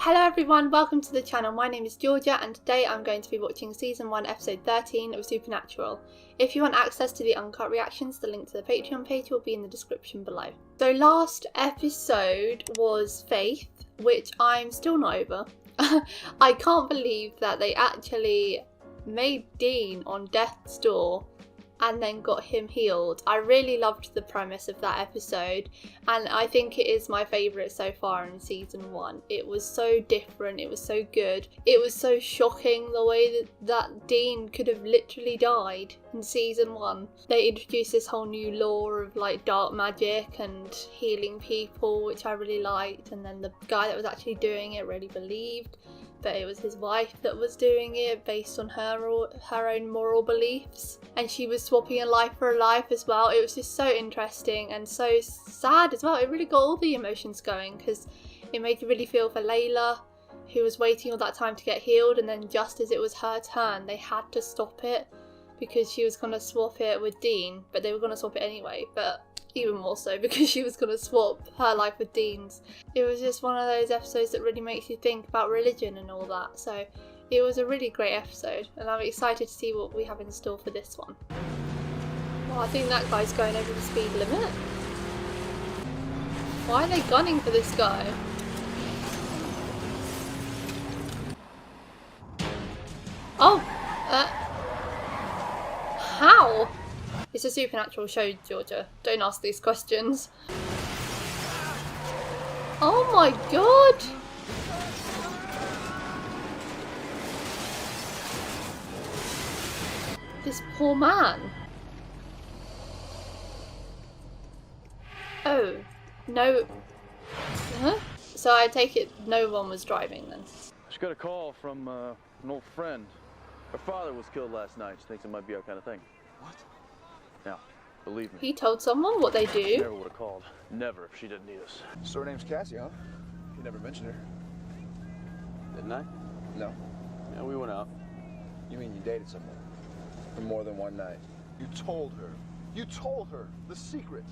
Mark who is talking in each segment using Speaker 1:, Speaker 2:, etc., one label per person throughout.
Speaker 1: Hello everyone, welcome to the channel. My name is Georgia and today I'm going to be watching season 1 episode 13 of Supernatural. If you want access to the uncut reactions, the link to the Patreon page will be in the description below. So last episode was Faith, which I'm still not over. I can't believe that they actually made Dean on death's door and then got him healed. I really loved the premise of that episode and I think it is my favourite so far in season 1. It was so different, it was so good. It was so shocking the way that Dean could have literally died in season 1. They introduced this whole new lore of like dark magic and healing people, which I really liked, and then the guy that was actually doing it really believed that it was his wife that was doing it based on her own moral beliefs, and she was swapping a life for a life as well. It was just so interesting and so sad as well. It really got all the emotions going because it made you really feel for Layla, who was waiting all that time to get healed, and then just as it was her turn they had to stop it because she was going to swap it with Dean, but they were going to swap it anyway, but even more so because she was going to swap her life with Dean's. It was just one of those episodes that really makes you think about religion and all that, so it was a really great episode and I'm excited to see what we have in store for this one. Well, I think that guy's going over the speed limit. Why are they gunning for this guy? Oh! How? It's a supernatural show, Georgia. Don't ask these questions. Oh my god! This poor man. Oh, no. Huh? So I take it no one was driving then.
Speaker 2: She got a call from an old friend. Her father was killed last night. She thinks it might be our kind of thing. What? Yeah, believe me.
Speaker 1: He told someone what they do?
Speaker 2: She never would have called. Never if she didn't need us.
Speaker 3: So her name's Cassie, huh? You never mentioned her.
Speaker 2: Didn't I?
Speaker 3: No.
Speaker 2: Yeah, we went out.
Speaker 3: You mean you dated someone? For more than one night?
Speaker 4: You told her. You told her the secret.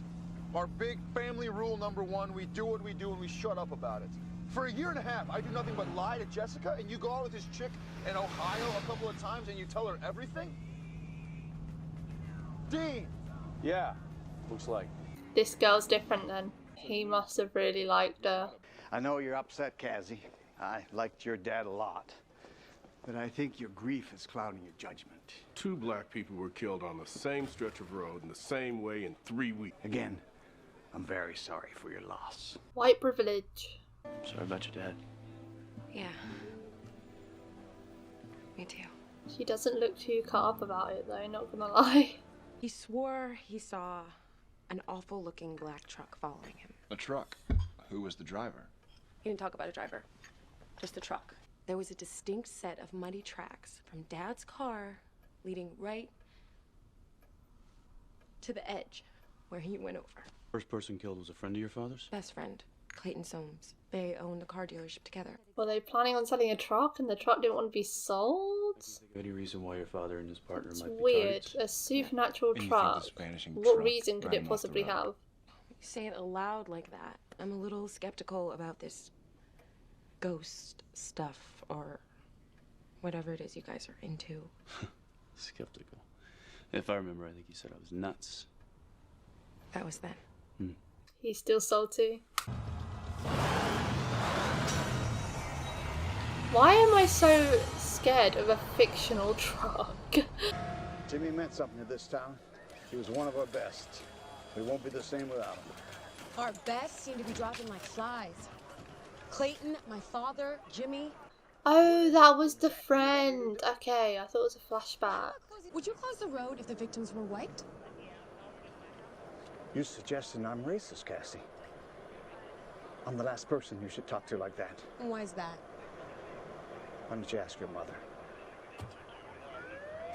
Speaker 4: Our big family rule number one, we do what we do and we shut up about it. For a year and a half, I do nothing but lie to Jessica, and you go out with this chick in Ohio a couple of times and you tell her everything? Dean!
Speaker 2: Yeah, looks like.
Speaker 1: This girl's different then. He must have really liked her.
Speaker 5: I know you're upset, Cassie. I liked your dad a lot. But I think your grief is clouding your judgment.
Speaker 6: 2 black people were killed on the same stretch of road in the same way in 3 weeks.
Speaker 5: Again, I'm very sorry for your loss.
Speaker 1: White privilege.
Speaker 2: Sorry about your dad.
Speaker 7: Yeah. Me too.
Speaker 1: She doesn't look too cut up about it though, not gonna lie.
Speaker 7: He swore he saw an awful looking black truck following him.
Speaker 4: A truck. Who was the driver?
Speaker 7: He didn't talk about a driver, just the truck. There was a distinct set of muddy tracks from Dad's car leading right to the edge where he went over.
Speaker 8: First person killed was a friend of your father's?
Speaker 7: Best friend, Clayton Soames. They owned the car dealership together.
Speaker 1: Were they planning on selling a truck and the truck didn't want to be sold?
Speaker 8: Any reason why your father and his partner
Speaker 1: It's
Speaker 8: might be
Speaker 1: weird.
Speaker 8: targets?
Speaker 1: A supernatural
Speaker 4: And you think
Speaker 1: truck.
Speaker 4: this vanishing
Speaker 1: What
Speaker 4: truck
Speaker 1: reason could
Speaker 4: ran
Speaker 1: it
Speaker 4: him off the
Speaker 1: possibly
Speaker 4: road?
Speaker 1: have?
Speaker 7: You say it aloud like that. I'm a little skeptical about this ghost stuff or whatever it is you guys are into.
Speaker 8: Skeptical. If I remember, I think you said I was nuts.
Speaker 7: That was then.
Speaker 1: He's still salty. Why am I so scared of a fictional truck?
Speaker 5: Jimmy meant something to this town. He was one of our best. We won't be the same without him.
Speaker 9: Our best seem to be dropping like flies. Clayton, my father, Jimmy.
Speaker 1: Oh, that was the friend. Okay, I thought it was a flashback.
Speaker 9: Would you close the road if the victims were white?
Speaker 5: You suggesting I'm racist, Cassie? I'm the last person you should talk to like that.
Speaker 9: And why is that?
Speaker 5: Why don't you ask your mother?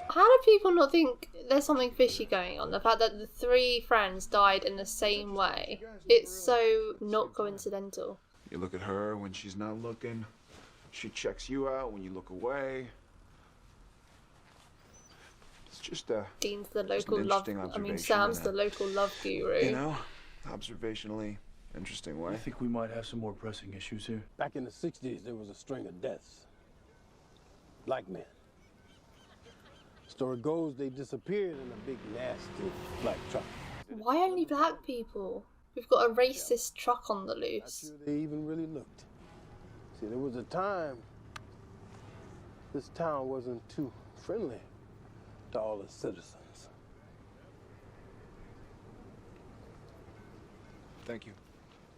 Speaker 1: How do people not think there's something fishy going on? The fact that the 3 friends died in the same way. It's so not coincidental.
Speaker 4: You look at her when she's not looking. She checks you out when you look away. It's just
Speaker 1: Dean's the
Speaker 4: just
Speaker 1: local
Speaker 4: an
Speaker 1: love.
Speaker 4: interesting
Speaker 1: I mean,
Speaker 4: observation,
Speaker 1: Sam's
Speaker 4: isn't
Speaker 1: the
Speaker 4: it?
Speaker 1: local love guru.
Speaker 4: You know, observationally,
Speaker 3: Interesting way.
Speaker 10: I think we might have some more pressing issues here.
Speaker 11: Back in the 60s, there was a string of deaths. Black men. Story goes they disappeared in a big, nasty black truck.
Speaker 1: Why only black people? We've got a racist truck on the
Speaker 11: Not
Speaker 1: loose.
Speaker 11: sure they even really looked. See, there was a time this town wasn't too friendly to all its citizens.
Speaker 3: Thank you.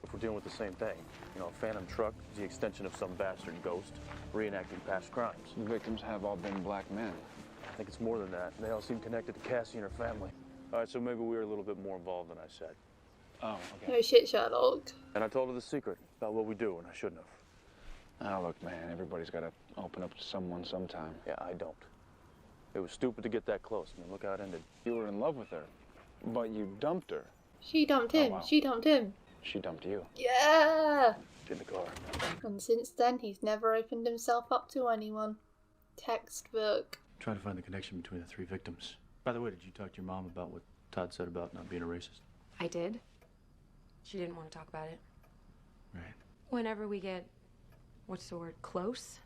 Speaker 2: If we're dealing with the same thing, you know, a phantom truck is the extension of some bastard ghost reenacting past crimes.
Speaker 3: The victims have all been black men.
Speaker 2: I think it's more than that. They all seem connected to Cassie and her family. All right, so maybe we were a little bit more involved than I said.
Speaker 3: Oh, okay.
Speaker 1: No shit, Sherlock.
Speaker 2: And I told her the secret about what we do, and I shouldn't have.
Speaker 3: Oh, look, man, everybody's got to open up to someone sometime.
Speaker 2: Yeah, I don't. It was stupid to get that close. I mean, look how it ended.
Speaker 3: You were in love with her, but you dumped her.
Speaker 1: She dumped him.
Speaker 3: wow.
Speaker 1: She dumped him.
Speaker 3: She dumped you.
Speaker 1: Yeah!
Speaker 2: In the car.
Speaker 1: And since then, he's never opened himself up to anyone. Textbook.
Speaker 10: Try to find the connection between the 3 victims. By the way, did you talk to your mom about what Todd said about not being a racist?
Speaker 7: I did. She didn't want to talk about it.
Speaker 10: Right.
Speaker 7: Whenever we get, what's the word, close,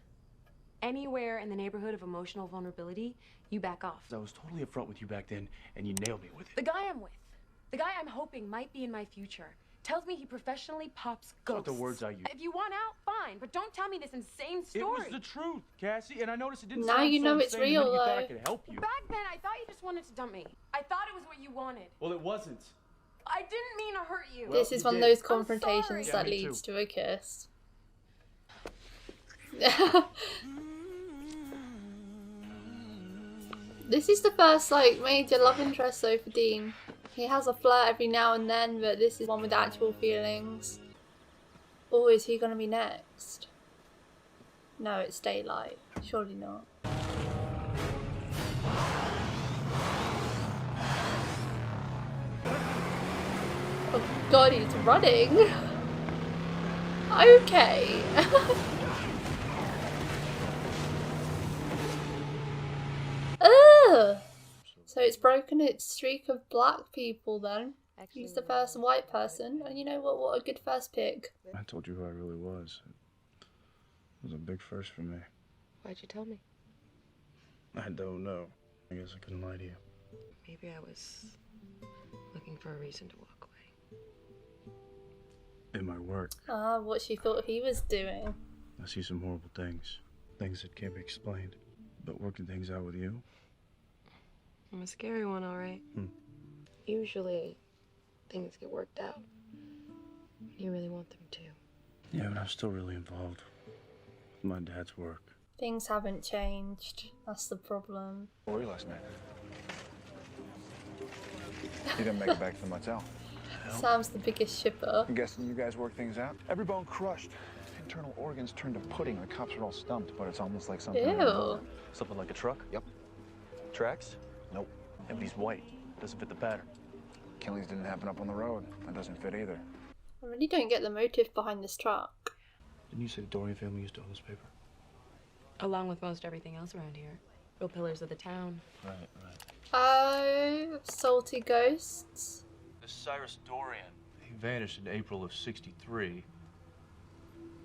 Speaker 7: anywhere in the neighborhood of emotional vulnerability, you back off.
Speaker 10: I was totally upfront with you back then, and you nailed me with it.
Speaker 7: The guy I'm with, the guy I'm hoping might be in my future, tells me he professionally pops ghosts.
Speaker 10: Not the words I use.
Speaker 7: If you want out, fine, but don't tell me this insane story.
Speaker 10: It was the truth, Cassie, and I noticed it didn't
Speaker 1: Now
Speaker 10: sound
Speaker 1: you know
Speaker 10: so
Speaker 1: it's
Speaker 10: insane
Speaker 1: real,
Speaker 10: that you thought I
Speaker 1: though.
Speaker 10: could help you.
Speaker 7: Back then, I thought you just wanted to dump me. I thought it was what you wanted.
Speaker 10: Well, it wasn't.
Speaker 7: I didn't mean to hurt you.
Speaker 1: This is
Speaker 10: you
Speaker 1: one of
Speaker 10: did.
Speaker 1: those confrontations
Speaker 7: sorry.
Speaker 1: that
Speaker 10: Yeah, me
Speaker 1: leads
Speaker 10: too.
Speaker 1: to a kiss. This is the first, like, major love interest, though, for Dean. He has a flirt every now and then, but this is one with actual feelings. Oh, is he gonna be next? No, it's Daylight. Surely not. Oh god, he's running! Okay. Ugh! So it's broken its streak of black people then. He's the first white person, and you know what? What a good first pick.
Speaker 3: I told you who I really was. It was a big first for me.
Speaker 7: Why'd you tell me?
Speaker 3: I don't know. I guess I couldn't lie to you.
Speaker 7: Maybe I was looking for a reason to walk away.
Speaker 3: In my work,
Speaker 1: Ah, what she thought he was doing.
Speaker 3: I see some horrible things. Things that can't be explained. But working things out with you,
Speaker 7: I'm a scary one, all right. Usually, things get worked out. You really want them to.
Speaker 3: yeah, but I'm still really involved with my dad's work.
Speaker 1: Things haven't changed. That's the problem.
Speaker 3: Where were you last night? You didn't make it back to the motel.
Speaker 1: Sam's the biggest shipper.
Speaker 3: I'm guessing you guys work things out? Every bone crushed. Internal organs turned to pudding. The cops are all stumped, but it's almost like something.
Speaker 1: Ew.
Speaker 2: Something like a truck?
Speaker 3: Yep.
Speaker 2: Tracks?
Speaker 3: Nope.
Speaker 2: Yeah, but he's white. Doesn't fit the pattern.
Speaker 3: Killings didn't happen up on the road. That doesn't fit either.
Speaker 1: I really don't get the motive behind this truck.
Speaker 10: Didn't you say the Dorian family used to own this paper?
Speaker 7: Along with most everything else around here. Real pillars of the town.
Speaker 10: Right.
Speaker 1: Oh, salty ghosts.
Speaker 10: This Cyrus Dorian. He vanished in April of '63.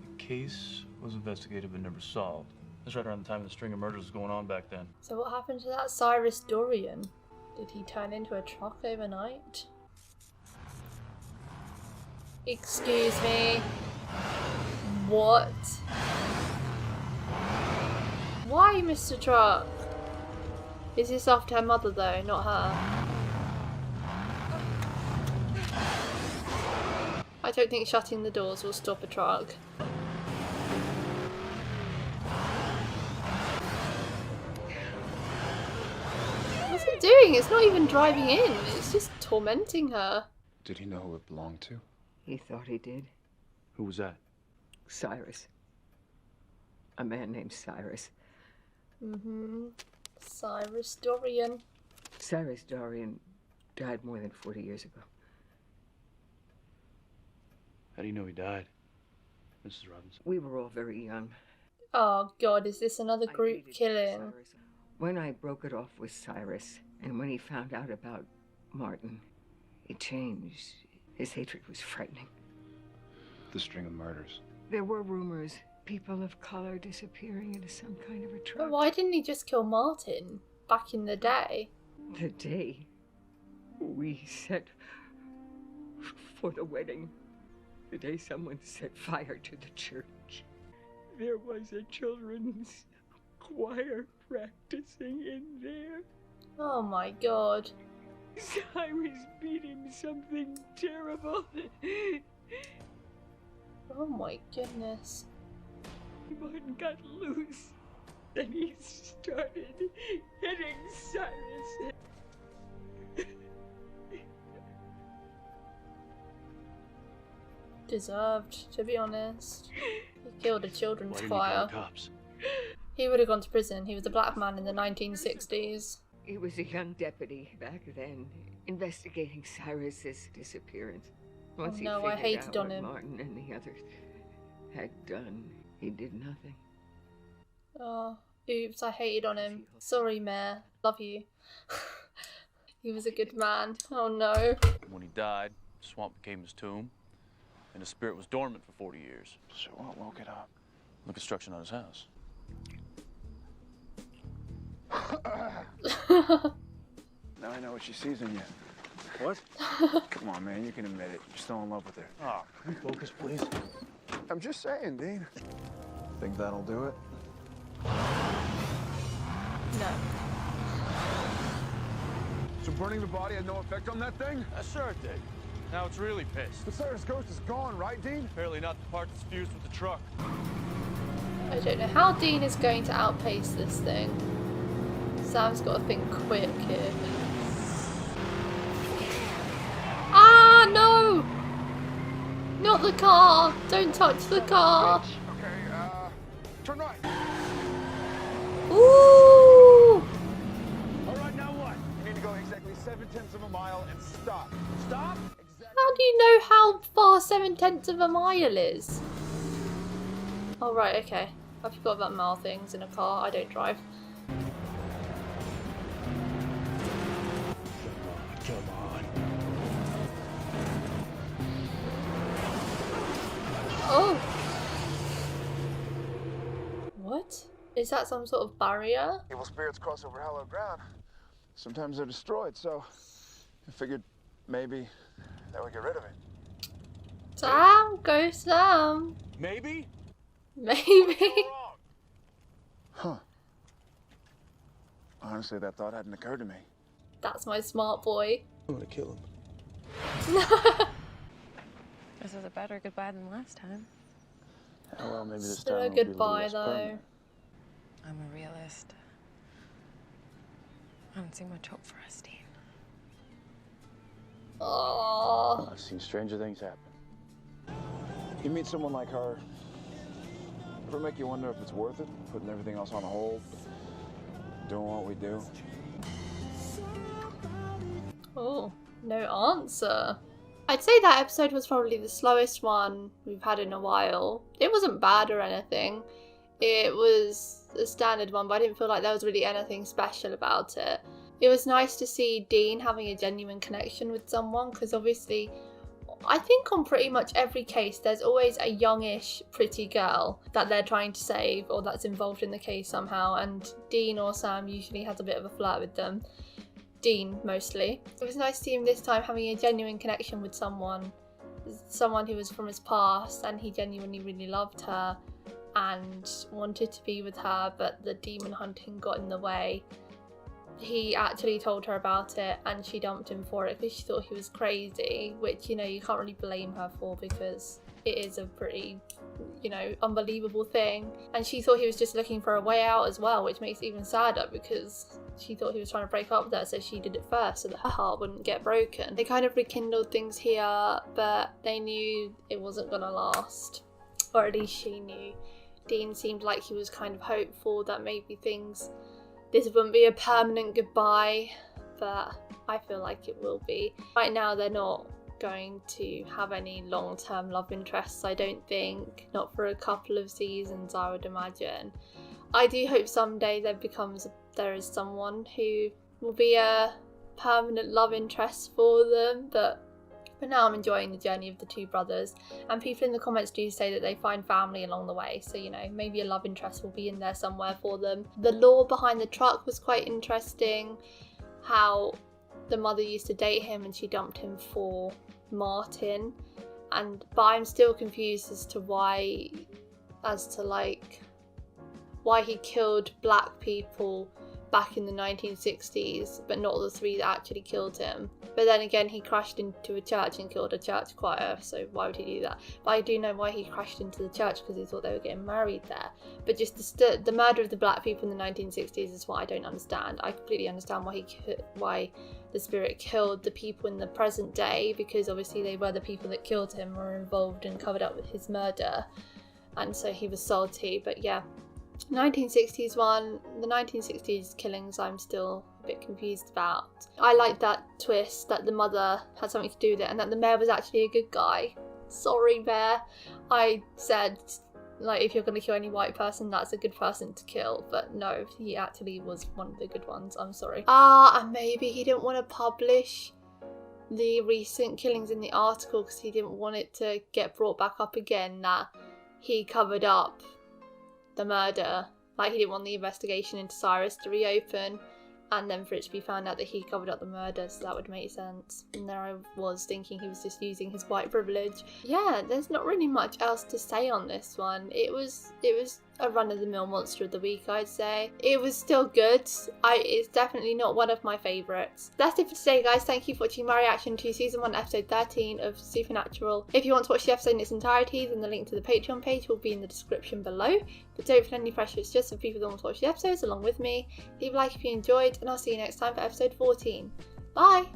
Speaker 10: The case was investigated but never solved. That's right around the time the string of murders was going on back then.
Speaker 1: So what happened to that Cyrus Dorian? Did he turn into a truck overnight? Excuse me. What? Why, Mr. Truck? Is this after her mother though, not her? I don't think shutting the doors will stop a truck. What's it doing? It's not even driving in. It's just tormenting her.
Speaker 3: Did he know who it belonged to?
Speaker 12: He thought he did.
Speaker 10: Who was that?
Speaker 12: Cyrus. A man named Cyrus.
Speaker 1: Cyrus Dorian.
Speaker 12: Cyrus Dorian died more than 40 years ago.
Speaker 10: How do you know he died, Mrs. Robinson?
Speaker 12: We were all very young.
Speaker 1: Oh god, is this another
Speaker 12: I
Speaker 1: group
Speaker 12: hated
Speaker 1: killing?
Speaker 12: Cyrus. When I broke it off with Cyrus, and when he found out about Martin, it changed. His hatred was frightening.
Speaker 3: the string of murders?
Speaker 12: There were rumors. People of color disappearing into some kind of a
Speaker 1: But
Speaker 12: truck.
Speaker 1: why didn't he just kill Martin back in the day?
Speaker 12: The day we set for the wedding. The day someone set fire to the church. There was a children's choir practicing in there.
Speaker 1: Oh my god.
Speaker 12: Cyrus beat him something terrible.
Speaker 1: Oh my goodness.
Speaker 12: Martin got loose. Then he started hitting Cyrus.
Speaker 1: Deserved, to be honest. He killed a children's
Speaker 8: Why didn't
Speaker 1: choir.
Speaker 8: he call the cops?
Speaker 1: He would have gone to prison. He was a black man in the 1960s.
Speaker 12: He was a young deputy back then, investigating Cyrus's disappearance. Once he
Speaker 1: no, I
Speaker 12: figured
Speaker 1: hated
Speaker 12: out
Speaker 1: on
Speaker 12: what
Speaker 1: him.
Speaker 12: Martin and the others had done, he did nothing.
Speaker 1: Oh, oops, I hated on him. Sorry, Mayor. Love you. He was a good man. Oh no.
Speaker 2: When he died, the swamp became his tomb, and his spirit was dormant for 40 years.
Speaker 3: So what woke it up?
Speaker 2: The construction on his house.
Speaker 3: Now I know what she sees in you.
Speaker 2: What?
Speaker 3: Come on, man, you can admit it. You're still in love with her.
Speaker 2: Oh, can you focus, please?
Speaker 3: I'm just saying, Dean. Think that'll do it?
Speaker 1: No.
Speaker 4: So burning the body had no effect on that thing?
Speaker 2: Sure it did. Now it's really pissed.
Speaker 4: The Cyrus ghost is gone, right, Dean?
Speaker 2: Apparently not the part that's fused with the truck.
Speaker 1: I don't know how Dean is going to outpace this thing. Sam's got to think quick here. Ah, no! Not the car! Don't touch the car!
Speaker 4: Okay, turn right.
Speaker 1: Ooh!
Speaker 4: All right, now what? You need to go exactly 7/10 of a mile and stop. Stop? Exactly.
Speaker 1: How do you know how far 7/10 of a mile is? Oh, right, okay. I forgot about mile things in a car. I don't drive.
Speaker 6: Come on.
Speaker 1: Oh! What? Is that some sort of barrier?
Speaker 4: Evil spirits cross over hallowed ground. Sometimes they're destroyed, so I figured maybe that would get rid of it.
Speaker 1: Sam! Go Sam!
Speaker 2: Maybe?
Speaker 1: Maybe?
Speaker 4: Huh. Honestly, that thought hadn't occurred to me.
Speaker 1: That's my smart boy.
Speaker 11: I'm gonna kill him.
Speaker 7: This is a better goodbye than last time.
Speaker 2: Oh, well, maybe this
Speaker 1: Still
Speaker 2: time
Speaker 1: a
Speaker 2: will be
Speaker 1: goodbye
Speaker 2: less
Speaker 1: though.
Speaker 2: permanent.
Speaker 7: I'm a realist. I don't see much hope for us, Dean.
Speaker 1: Oh.
Speaker 2: I've seen stranger things happen.
Speaker 3: You meet someone like her, ever make you wonder if it's worth it, putting everything else on hold, doing what we do?
Speaker 1: Oh, no answer. I'd say that episode was probably the slowest one we've had in a while. It wasn't bad or anything. It was a standard one, but I didn't feel like there was really anything special about it. It was nice to see Dean having a genuine connection with someone, because obviously I think on pretty much every case there's always a youngish pretty girl that they're trying to save or that's involved in the case somehow, and Dean or Sam usually has a bit of a flirt with them. Dean mostly. It was nice to see him this time having a genuine connection with someone who was from his past, and he genuinely really loved her and wanted to be with her, but the demon hunting got in the way. He actually told her about it and she dumped him for it because she thought he was crazy, which, you know, you can't really blame her for because it is a pretty, you know, unbelievable thing. And she thought he was just looking for a way out as well, which makes it even sadder because she thought he was trying to break up with her, so she did it first so that her heart wouldn't get broken. They kind of rekindled things here, but they knew it wasn't gonna last, or at least she knew. Dean seemed like he was kind of hopeful that maybe this wouldn't be a permanent goodbye, but I feel like it will be. Right now they're not going to have any long-term love interests, I don't think. Not for a couple of seasons, I would imagine. I do hope someday there is someone who will be a permanent love interest for them, but But now I'm enjoying the journey of the two brothers, and people in the comments do say that they find family along the way, so you know, maybe a love interest will be in there somewhere for them. The lore behind the truck was quite interesting, how the mother used to date him and she dumped him for Martin, but I'm still confused as to why he killed black people back in the 1960s, but not the three that actually killed him. But then again, he crashed into a church and killed a church choir, so why would he do that? But I do know why he crashed into the church, because he thought they were getting married there. But just the murder of the black people in the 1960s is what I don't understand. I completely understand why the spirit killed the people in the present day, because obviously they were the people that killed him, were involved and covered up with his murder, and so he was salty. But yeah, 1960s one, the 1960s killings I'm still a bit confused about. I like that twist that the mother had something to do with it and that the mayor was actually a good guy. Sorry, Mayor. I said, like, if you're going to kill any white person, that's a good person to kill, but no, he actually was one of the good ones. I'm sorry. And maybe he didn't want to publish the recent killings in the article because he didn't want it to get brought back up again that he covered up the murder. Like, he didn't want the investigation into Cyrus to reopen and then for it to be found out that he covered up the murder, so that would make sense. And there I was thinking he was just using his white privilege. Yeah, there's not really much else to say on this one. It was a run-of-the-mill monster of the week, I'd say. It was still good. It's definitely not one of my favourites. That's it for today, guys. Thank you for watching my reaction to Season 1, Episode 13 of Supernatural. If you want to watch the episode in its entirety, then the link to the Patreon page will be in the description below. But don't feel any pressure, it's just for people that want to watch the episodes along with me. Leave a like if you enjoyed, and I'll see you next time for Episode 14. Bye!